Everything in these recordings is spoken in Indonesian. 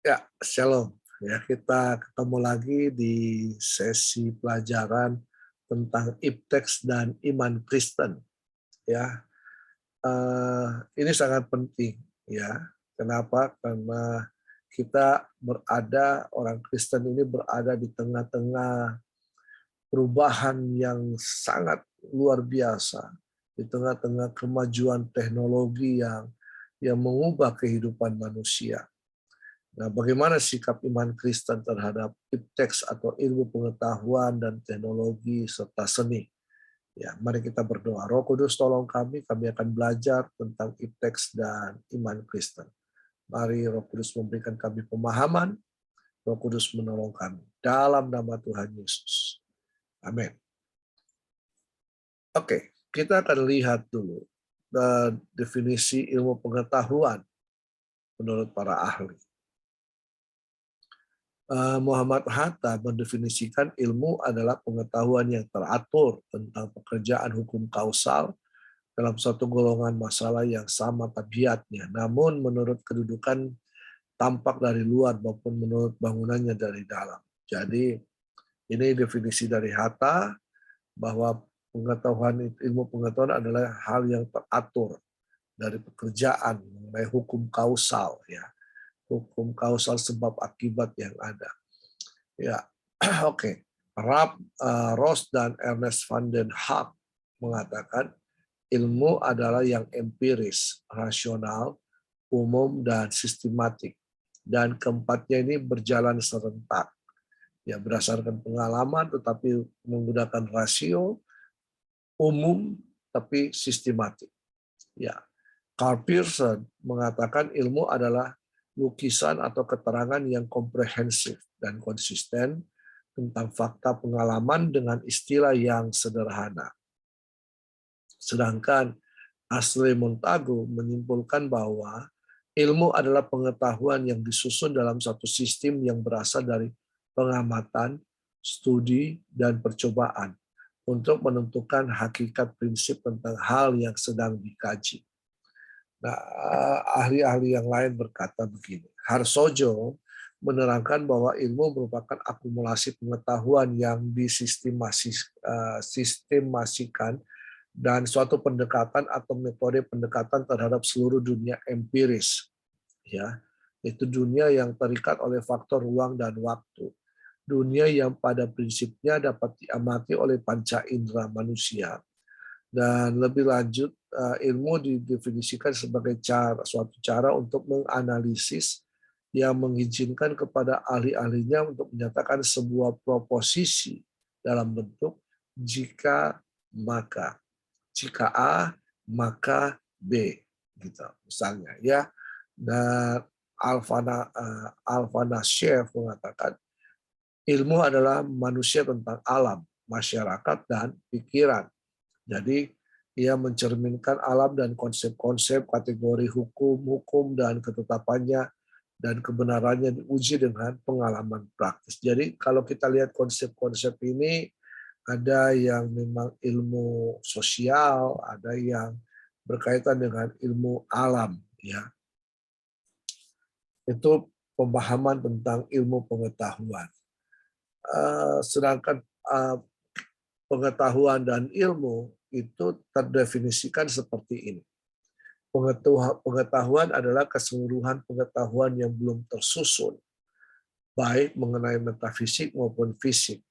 Ya, shalom. Ya, kita ketemu lagi di sesi pelajaran tentang ipteks dan iman Kristen. Ya, ini sangat penting. Ya, kenapa? Karena kita berada, orang Kristen ini berada di tengah-tengah perubahan yang sangat luar biasa, di tengah-tengah kemajuan teknologi yang mengubah kehidupan manusia. Nah, bagaimana sikap iman Kristen terhadap ipteks atau ilmu pengetahuan dan teknologi serta seni? Ya, mari kita berdoa. Roh Kudus tolong kami akan belajar tentang ipteks dan iman Kristen. Mari Roh Kudus memberikan kami pemahaman, Roh Kudus menolong kami. Dalam nama Tuhan Yesus. Amin. Oke, kita akan lihat dulu definisi ilmu pengetahuan menurut para ahli. Muhammad Hatta mendefinisikan ilmu adalah pengetahuan yang teratur tentang pekerjaan hukum kausal dalam satu golongan masalah yang sama tabiatnya, namun menurut kedudukan tampak dari luar maupun menurut bangunannya dari dalam. Jadi ini definisi dari Hatta bahwa ilmu pengetahuan adalah hal yang teratur dari pekerjaan mengenai hukum kausal, ya, hukum kausal sebab akibat yang ada. Ya, oke. Ross dan Ernest van den Haag mengatakan ilmu adalah yang empiris, rasional, umum, dan sistematik. Dan keempatnya ini berjalan serentak. Ya, berdasarkan pengalaman tetapi menggunakan rasio, umum tapi sistematik. Ya. Carl Pearson mengatakan ilmu adalah lukisan atau keterangan yang komprehensif dan konsisten tentang fakta pengalaman dengan istilah yang sederhana. Sedangkan Ashley Montagu menyimpulkan bahwa ilmu adalah pengetahuan yang disusun dalam satu sistem yang berasal dari pengamatan, studi, dan percobaan untuk menentukan hakikat prinsip tentang hal yang sedang dikaji. Nah, ahli-ahli yang lain berkata begini, Harsojo menerangkan bahwa ilmu merupakan akumulasi pengetahuan yang disistemasikan dan suatu pendekatan atau metode pendekatan terhadap seluruh dunia empiris, ya, itu dunia yang terikat oleh faktor ruang dan waktu, dunia yang pada prinsipnya dapat diamati oleh panca indera manusia. Dan lebih lanjut, ilmu didefinisikan sebagai suatu cara untuk menganalisis yang mengizinkan kepada ahli-ahlinya untuk menyatakan sebuah proposisi dalam bentuk jika maka, jika A maka B, gitu misalnya, ya. Dan Alvana Sheff mengatakan ilmu adalah manusia tentang alam, masyarakat, dan pikiran. Jadi ia mencerminkan alam dan konsep-konsep kategori hukum dan ketetapannya dan kebenarannya diuji dengan pengalaman praktis. Jadi kalau kita lihat konsep-konsep ini, ada yang memang ilmu sosial, ada yang berkaitan dengan ilmu alam, ya. Itu pemahaman tentang ilmu pengetahuan. Sedangkan pengetahuan dan ilmu itu terdefinisikan seperti ini. Pengetahuan adalah keseluruhan pengetahuan yang belum tersusun, baik mengenai metafisik maupun fisik.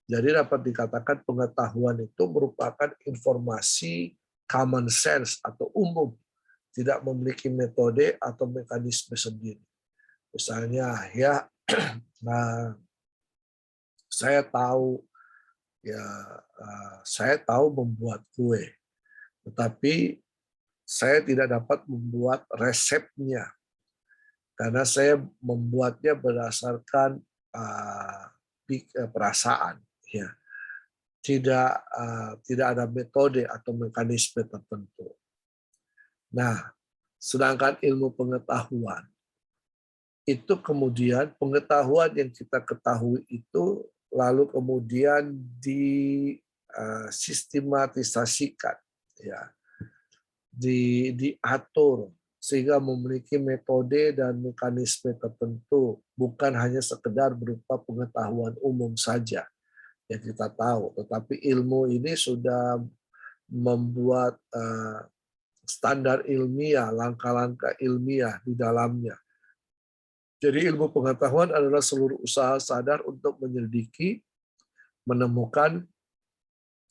Jadi dapat dikatakan pengetahuan itu merupakan informasi common sense atau umum, tidak memiliki metode atau mekanisme sendiri. Misalnya, ya, nah, saya tahu membuat kue, tetapi saya tidak dapat membuat resepnya karena saya membuatnya berdasarkan perasaan, ya. Tidak ada metode atau mekanisme tertentu. Nah, sedangkan ilmu pengetahuan itu kemudian pengetahuan yang kita ketahui itu lalu kemudian disistematisasikan, ya, diatur sehingga memiliki metode dan mekanisme tertentu, bukan hanya sekedar berupa pengetahuan umum saja yang kita tahu, tetapi ilmu ini sudah membuat standar ilmiah, langkah-langkah ilmiah di dalamnya. Jadi ilmu pengetahuan adalah seluruh usaha sadar untuk menyelidiki, menemukan,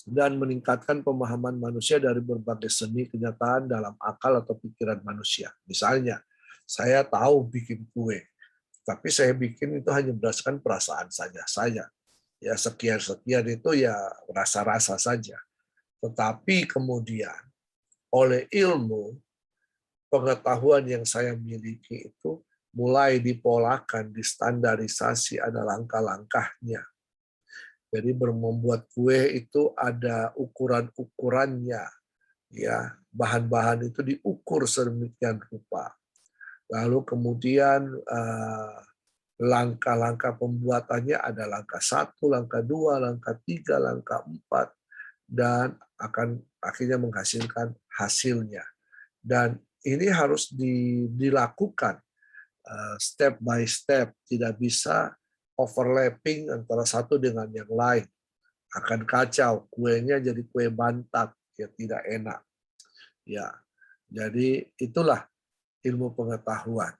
dan meningkatkan pemahaman manusia dari berbagai seni kenyataan dalam akal atau pikiran manusia. Misalnya, saya tahu bikin kue, tapi saya bikin itu hanya berdasarkan perasaan saja. Ya sekian-sekian itu ya rasa-rasa saja. Tetapi kemudian oleh ilmu, pengetahuan yang saya miliki itu mulai dipolakan, distandarisasi, ada langkah-langkahnya. Jadi membuat kue itu ada ukuran-ukurannya, ya bahan-bahan itu diukur sedemikian rupa. Lalu kemudian langkah-langkah pembuatannya ada langkah 1, langkah 2, langkah 3, langkah 4, dan akan akhirnya menghasilkan hasilnya. Dan ini harus dilakukan step by step, tidak bisa overlapping antara satu dengan yang lain. Akan kacau, kuenya jadi kue bantat, ya tidak enak. Ya, jadi itulah ilmu pengetahuan.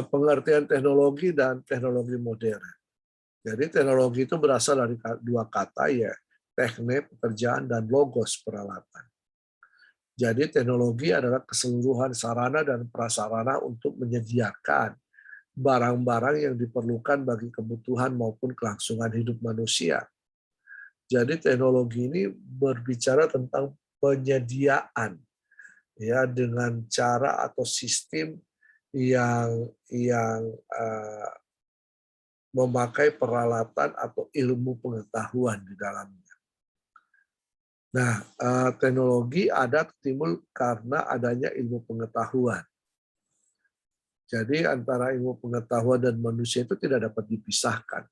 Pengertian teknologi dan teknologi modern. Jadi teknologi itu berasal dari dua kata, ya teknik pekerjaan dan logos peralatan. Jadi teknologi adalah keseluruhan sarana dan prasarana untuk menyediakan barang-barang yang diperlukan bagi kebutuhan maupun kelangsungan hidup manusia. Jadi teknologi ini berbicara tentang penyediaan, ya dengan cara atau sistem yang memakai peralatan atau ilmu pengetahuan di dalamnya. Nah, teknologi ada timbul karena adanya ilmu pengetahuan. Jadi antara ilmu pengetahuan dan manusia itu tidak dapat dipisahkan.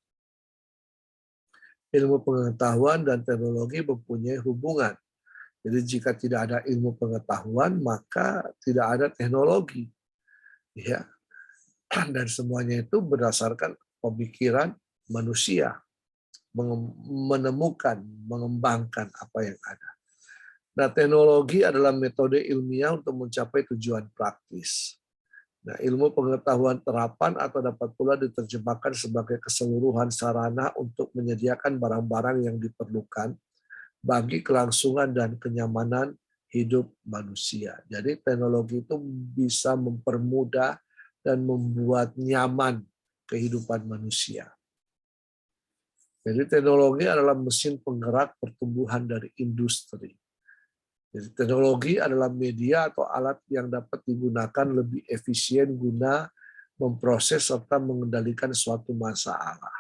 Ilmu pengetahuan dan teknologi mempunyai hubungan. Jadi jika tidak ada ilmu pengetahuan, maka tidak ada teknologi. Ya. Dan semuanya itu berdasarkan pemikiran manusia, menemukan, mengembangkan apa yang ada. Nah, teknologi adalah metode ilmiah untuk mencapai tujuan praktis. Nah, ilmu pengetahuan terapan atau dapat pula diterjemahkan sebagai keseluruhan sarana untuk menyediakan barang-barang yang diperlukan bagi kelangsungan dan kenyamanan hidup manusia. Jadi teknologi itu bisa mempermudah dan membuat nyaman kehidupan manusia. Jadi teknologi adalah mesin penggerak pertumbuhan dari industri. Jadi teknologi adalah media atau alat yang dapat digunakan lebih efisien guna memproses serta mengendalikan suatu masalah.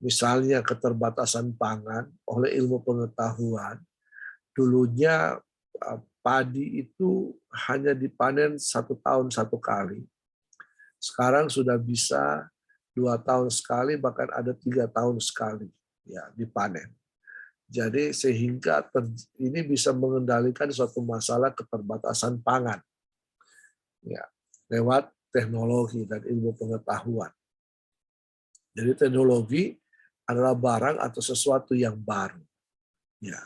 Misalnya keterbatasan pangan oleh ilmu pengetahuan. Dulunya padi itu hanya dipanen 1 tahun 1 kali. Sekarang sudah bisa 2 tahun sekali, bahkan ada 3 tahun sekali ya dipanen. Jadi sehingga ini bisa mengendalikan suatu masalah keterbatasan pangan ya lewat teknologi dan ilmu pengetahuan. Jadi teknologi adalah barang atau sesuatu yang baru. Ya,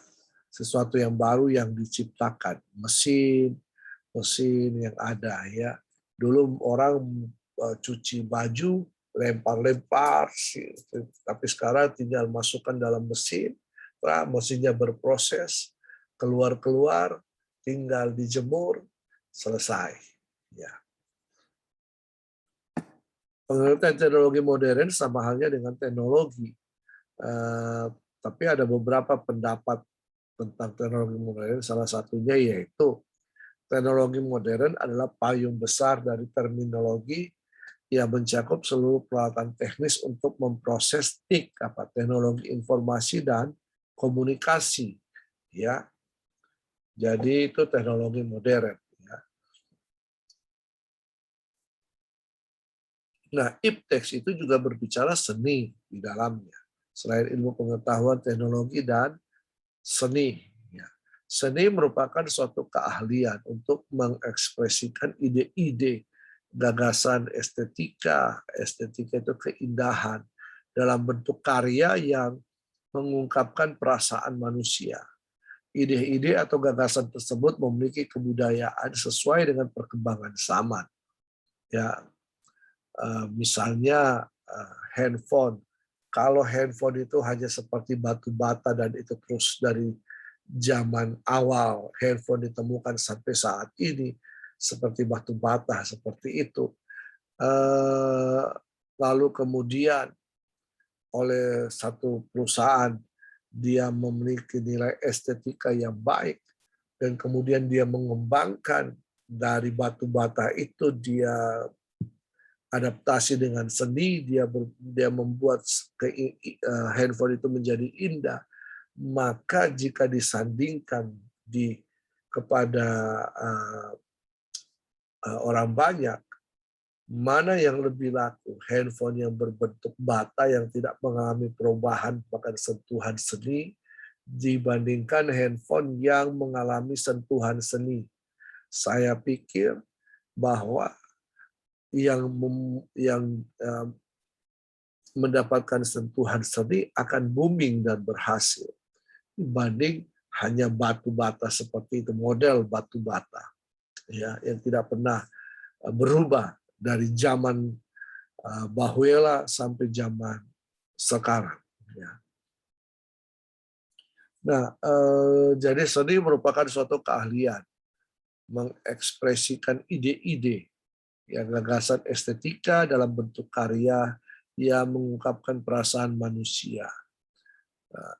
sesuatu yang baru yang diciptakan, mesin yang ada ya. Dulu orang cuci baju lempar-lempar, tapi sekarang tinggal masukkan dalam mesin, mesinnya berproses, keluar-keluar, tinggal dijemur, selesai. Ya. Pengertian teknologi modern sama halnya dengan teknologi, tapi ada beberapa pendapat tentang teknologi modern. Salah satunya yaitu teknologi modern adalah payung besar dari terminologi yang mencakup seluruh peralatan teknis untuk memproses TIK, teknologi informasi dan komunikasi. Ya, jadi itu teknologi modern. Ya. Nah, ipteks itu juga berbicara seni di dalamnya. Selain ilmu pengetahuan, teknologi dan seni. Ya. Seni merupakan suatu keahlian untuk mengekspresikan ide-ide, gagasan estetika. Estetika itu keindahan dalam bentuk karya yang mengungkapkan perasaan manusia. Ide-ide atau gagasan tersebut memiliki kebudayaan sesuai dengan perkembangan zaman. Ya, misalnya handphone. Kalau handphone itu hanya seperti batu bata dan itu terus dari zaman awal handphone ditemukan sampai saat ini seperti batu bata seperti itu. Lalu kemudian oleh satu perusahaan dia memiliki nilai estetika yang baik dan kemudian dia mengembangkan dari batu bata itu, dia adaptasi dengan seni, dia membuat handphone itu menjadi indah. Maka jika disandingkan kepada orang banyak, mana yang lebih laku? Handphone yang berbentuk bata yang tidak mengalami perubahan bahkan sentuhan seni dibandingkan handphone yang mengalami sentuhan seni. Saya pikir bahwa yang mendapatkan sentuhan seni akan booming dan berhasil dibanding hanya batu bata seperti itu, model batu bata ya yang tidak pernah berubah dari zaman Bahuela sampai zaman sekarang. Ya. Nah, jadi seni merupakan suatu keahlian mengekspresikan ide-ide, ya, gagasan estetika dalam bentuk karya yang mengungkapkan perasaan manusia.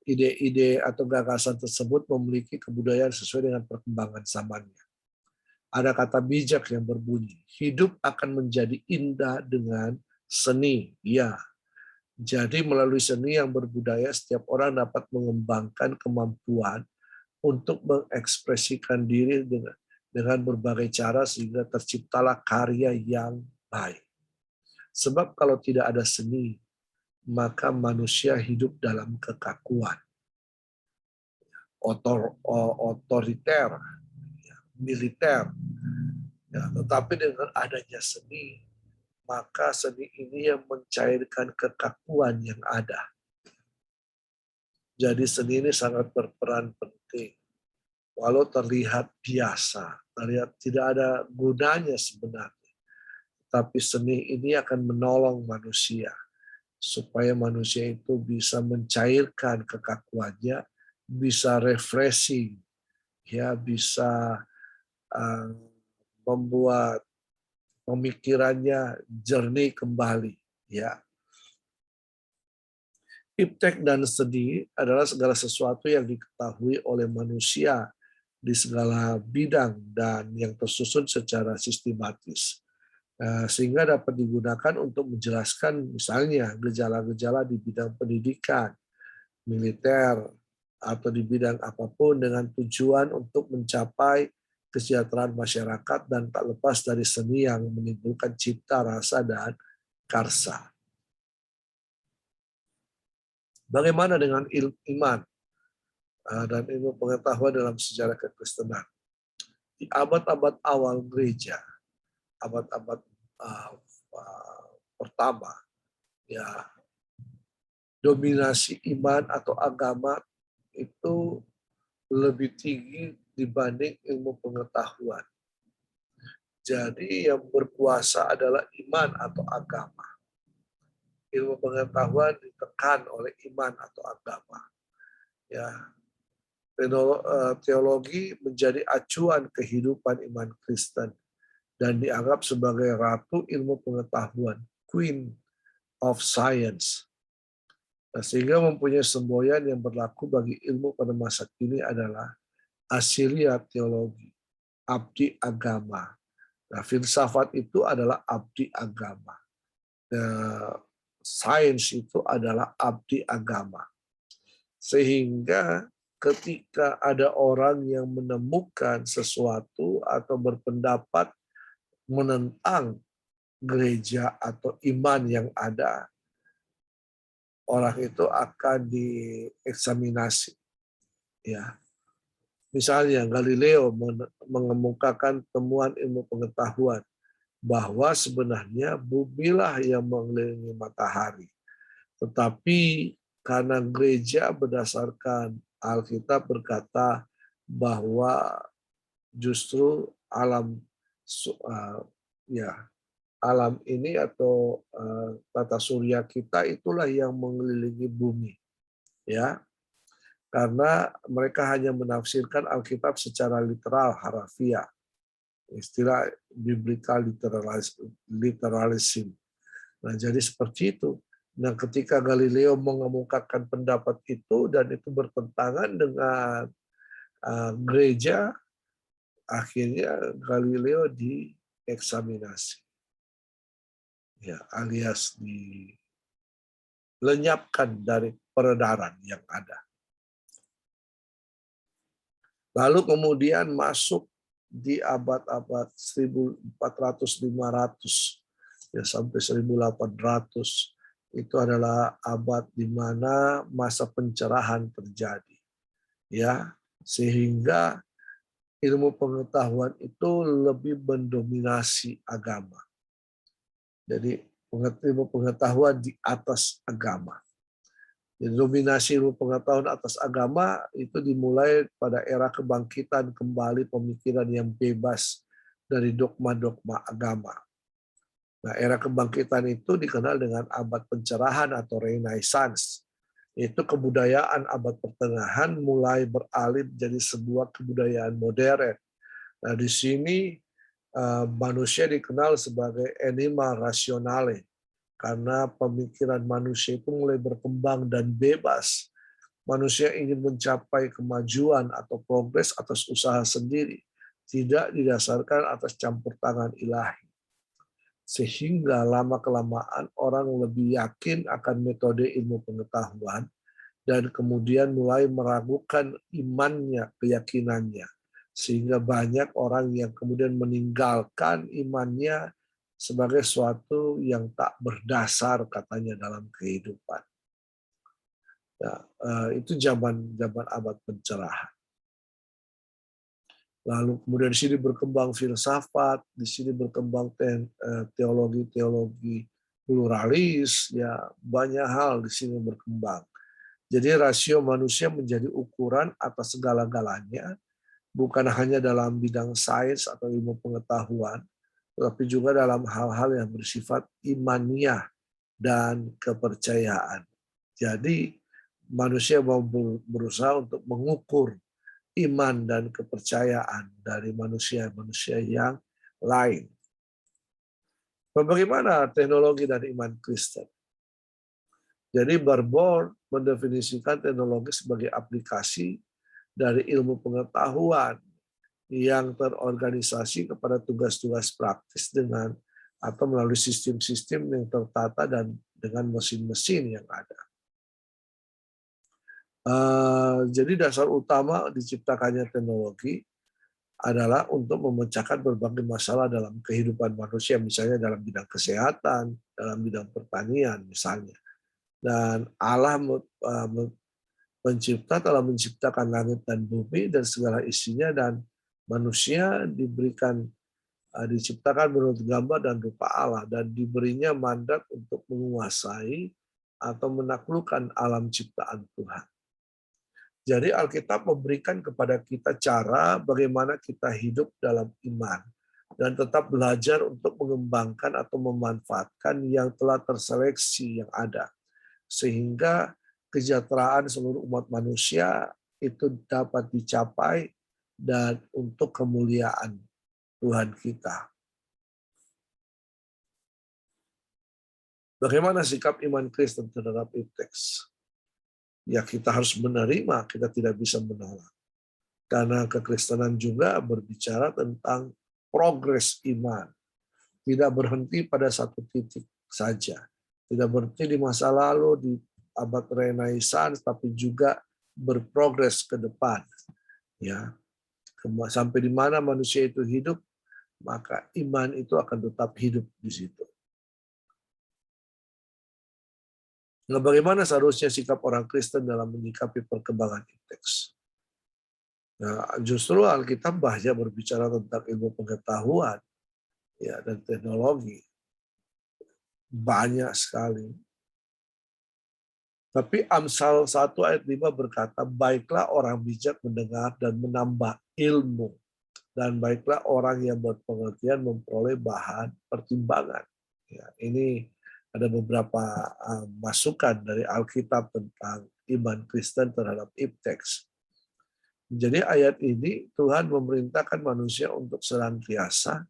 Ide-ide atau gagasan tersebut memiliki kebudayaan sesuai dengan perkembangan zamannya. Ada kata bijak yang berbunyi, hidup akan menjadi indah dengan seni. Ya, jadi melalui seni yang berbudaya, setiap orang dapat mengembangkan kemampuan untuk mengekspresikan diri dengan berbagai cara sehingga terciptalah karya yang baik. Sebab kalau tidak ada seni, maka manusia hidup dalam kekakuan, otoriter, militer. Ya, tetapi dengan adanya seni, maka seni ini yang mencairkan kekakuan yang ada. Jadi seni ini sangat berperan penting. Walau terlihat biasa, terlihat tidak ada gunanya sebenarnya. Tapi seni ini akan menolong manusia supaya manusia itu bisa mencairkan kekakuannya, bisa refreshing, ya, bisa membuat pemikirannya jernih kembali, ya. Iptek dan seni adalah segala sesuatu yang diketahui oleh manusia di segala bidang dan yang tersusun secara sistematis, sehingga dapat digunakan untuk menjelaskan misalnya gejala-gejala di bidang pendidikan, militer, atau di bidang apapun dengan tujuan untuk mencapai kesejahteraan masyarakat dan tak lepas dari seni yang menimbulkan cipta, rasa, dan karsa. Bagaimana dengan iman dan ilmu pengetahuan dalam sejarah kekristenan? Di abad-abad awal gereja, abad-abad pertama, ya, dominasi iman atau agama itu lebih tinggi dibanding ilmu pengetahuan. Jadi yang berkuasa adalah iman atau agama. Ilmu pengetahuan ditekan oleh iman atau agama. Ya, teologi menjadi acuan kehidupan iman Kristen dan dianggap sebagai ratu ilmu pengetahuan, Queen of Science. Nah, sehingga mempunyai semboyan yang berlaku bagi ilmu pada masa kini adalah Asilia teologi, abdi agama. Nah, filsafat itu adalah abdi agama. Sains itu adalah abdi agama. Sehingga ketika ada orang yang menemukan sesuatu atau berpendapat menentang gereja atau iman yang ada, orang itu akan dieksaminasi, ya, Misalnya Galileo mengemukakan temuan ilmu pengetahuan bahwa sebenarnya bumilah yang mengelilingi matahari. Tetapi karena gereja berdasarkan Alkitab berkata bahwa justru alam ya alam ini atau tata surya kita itulah yang mengelilingi bumi, ya, karena mereka hanya menafsirkan Alkitab secara literal, harafiah, istilah biblical literalism. Nah, jadi seperti itu. Nah, ketika Galileo mengemukakan pendapat itu dan itu bertentangan dengan gereja, akhirnya Galileo dieksaminasi, ya, alias dilenyapkan dari peredaran yang ada. Lalu kemudian masuk di abad-abad 1400-500 ya sampai 1800, itu adalah abad di mana masa pencerahan terjadi, ya, sehingga ilmu pengetahuan itu lebih mendominasi agama. Jadi ilmu pengetahuan di atas agama. Jadi dominasi ilmu pengetahuan atas agama itu dimulai pada era kebangkitan kembali pemikiran yang bebas dari dogma-dogma agama. Nah, era kebangkitan itu dikenal dengan abad pencerahan atau Renaissance. Itu kebudayaan abad pertengahan mulai beralih menjadi sebuah kebudayaan modern. Nah, di sini manusia dikenal sebagai anima rationale karena pemikiran manusia itu mulai berkembang dan bebas. Manusia ingin mencapai kemajuan atau progres atas usaha sendiri, tidak didasarkan atas campur tangan ilahi. Sehingga lama-kelamaan orang lebih yakin akan metode ilmu pengetahuan dan kemudian mulai meragukan imannya, keyakinannya. Sehingga banyak orang yang kemudian meninggalkan imannya sebagai suatu yang tak berdasar katanya dalam kehidupan. Ya, itu zaman abad pencerahan. Lalu kemudian di sini berkembang filsafat, di sini berkembang teologi pluralis, ya banyak hal di sini berkembang. Jadi rasio manusia menjadi ukuran atas segala-galanya, bukan hanya dalam bidang sains atau ilmu pengetahuan, tetapi juga dalam hal-hal yang bersifat imaniah dan kepercayaan. Jadi manusia mau berusaha untuk mengukur iman dan kepercayaan dari manusia-manusia yang lain. Bagaimana teknologi dan iman Kristen? Jadi Barbour mendefinisikan teknologi sebagai aplikasi dari ilmu pengetahuan yang terorganisasi kepada tugas-tugas praktis dengan atau melalui sistem-sistem yang tertata dan dengan mesin-mesin yang ada. Jadi dasar utama diciptakannya teknologi adalah untuk memecahkan berbagai masalah dalam kehidupan manusia, misalnya dalam bidang kesehatan, dalam bidang pertanian misalnya. Dan Allah telah menciptakan langit dan bumi dan segala isinya, dan manusia diciptakan menurut gambar dan rupa Allah dan diberinya mandat untuk menguasai atau menaklukkan alam ciptaan Tuhan. Jadi Alkitab memberikan kepada kita cara bagaimana kita hidup dalam iman dan tetap belajar untuk mengembangkan atau memanfaatkan yang telah terseleksi yang ada, sehingga kesejahteraan seluruh umat manusia itu dapat dicapai dan untuk kemuliaan Tuhan kita. Bagaimana sikap iman Kristen terhadap teks? Ya, kita harus menerima, kita tidak bisa menolak. Karena kekristenan juga berbicara tentang progres iman. Tidak berhenti pada satu titik saja. Tidak berhenti di masa lalu, di abad Renaissance, tapi juga berprogres ke depan. Ya, sampai di mana manusia itu hidup, maka iman itu akan tetap hidup di situ. Nah, bagaimana seharusnya sikap orang Kristen dalam menyikapi perkembangan teks? Nah, justru Alkitab banyak berbicara tentang ilmu pengetahuan ya dan teknologi. Banyak sekali. Tapi Amsal 1 ayat 5 berkata, baiklah orang bijak mendengar dan menambah ilmu. Dan baiklah orang yang berpengertian memperoleh bahan pertimbangan. Ya, ini ada beberapa masukan dari Alkitab tentang iman Kristen terhadap ipteks. Jadi ayat ini Tuhan memerintahkan manusia untuk senantiasa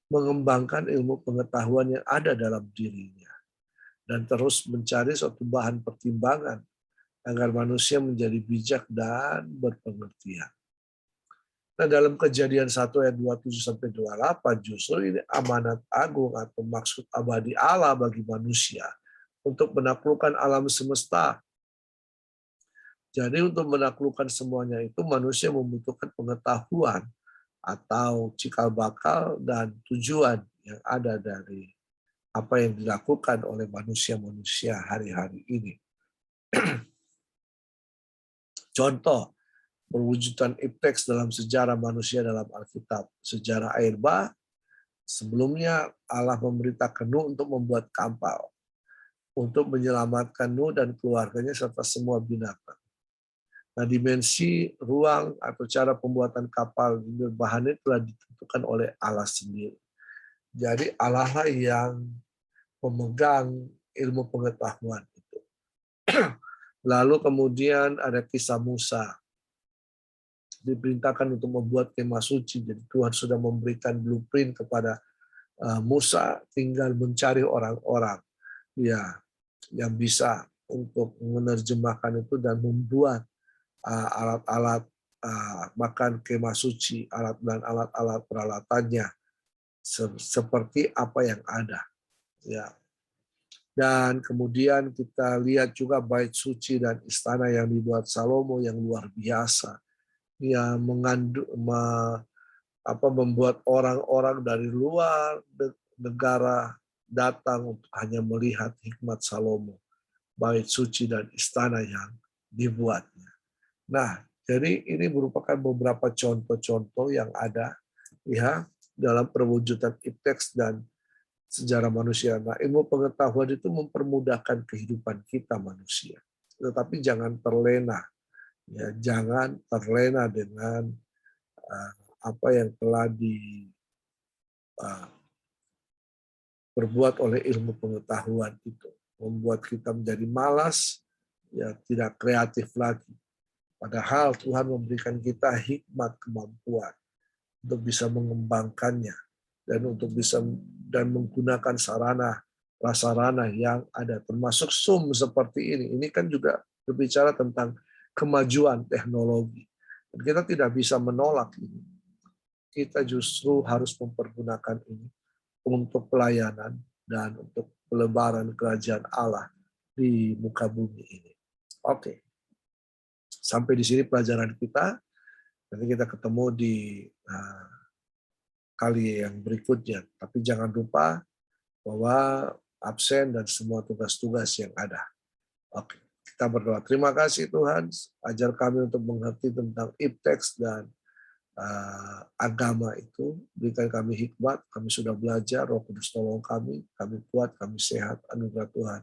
mengembangkan ilmu pengetahuan yang ada dalam dirinya dan terus mencari suatu bahan pertimbangan agar manusia menjadi bijak dan berpengertian. Nah, dalam Kejadian 1 ayat 27 sampai 28 justru ini amanat agung atau maksud abadi Allah bagi manusia untuk menaklukkan alam semesta. Jadi untuk menaklukkan semuanya itu manusia membutuhkan pengetahuan atau cikal bakal dan tujuan yang ada dari apa yang dilakukan oleh manusia-manusia hari-hari ini. Contoh, perwujudan ipteks dalam sejarah manusia dalam Alkitab. Sejarah air bah, sebelumnya Allah memerintahkan Nuh untuk membuat kapal, untuk menyelamatkan Nuh dan keluarganya serta semua binatang. Nah, dimensi, ruang, atau cara pembuatan kapal bahannya telah ditentukan oleh Allah sendiri. Jadi Allah lah yang pemegang ilmu pengetahuan itu. Lalu kemudian ada kisah Musa. Diperintahkan untuk membuat kemah suci. Jadi Tuhan sudah memberikan blueprint kepada Musa, tinggal mencari orang-orang ya yang bisa untuk menerjemahkan itu dan membuat alat-alat makan kemah suci, alat dan alat-alat peralatannya seperti apa yang ada. Ya. Dan kemudian kita lihat juga bait suci dan istana yang dibuat Salomo yang luar biasa. Yang membuat orang-orang dari luar negara datang untuk hanya melihat hikmat Salomo, bait suci dan istana yang dibuatnya. Nah, jadi ini merupakan beberapa contoh-contoh yang ada ya dalam perwujudan ipteks dan sejarah manusia. Nah, ilmu pengetahuan itu mempermudahkan kehidupan kita manusia. Tetapi jangan terlena. Ya, jangan terlena dengan apa yang telah diperbuat oleh ilmu pengetahuan itu. Membuat kita menjadi malas, ya tidak kreatif lagi. Padahal Tuhan memberikan kita hikmat kemampuan untuk bisa mengembangkannya dan untuk bisa dan menggunakan prasarana yang ada, termasuk Zoom seperti ini. Ini kan juga berbicara tentang kemajuan teknologi. Dan kita tidak bisa menolak ini. Kita justru harus mempergunakan ini untuk pelayanan dan untuk pelebaran kerajaan Allah di muka bumi ini. Oke. Sampai di sini pelajaran kita. Nanti kita ketemu di kali yang berikutnya. Tapi jangan lupa bahwa absen dan semua tugas-tugas yang ada. Oke, kita berdoa. Terima kasih Tuhan, ajar kami untuk mengerti tentang ipteks dan agama itu. Berikan kami hikmat, kami sudah belajar, Roh Kudus tolong kami kuat, kami sehat, anugerah Tuhan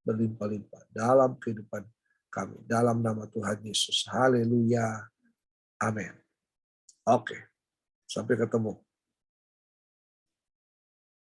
berlimpah-limpah dalam kehidupan kami. Dalam nama Tuhan Yesus. Haleluya. Amin. Oke, sampai ketemu.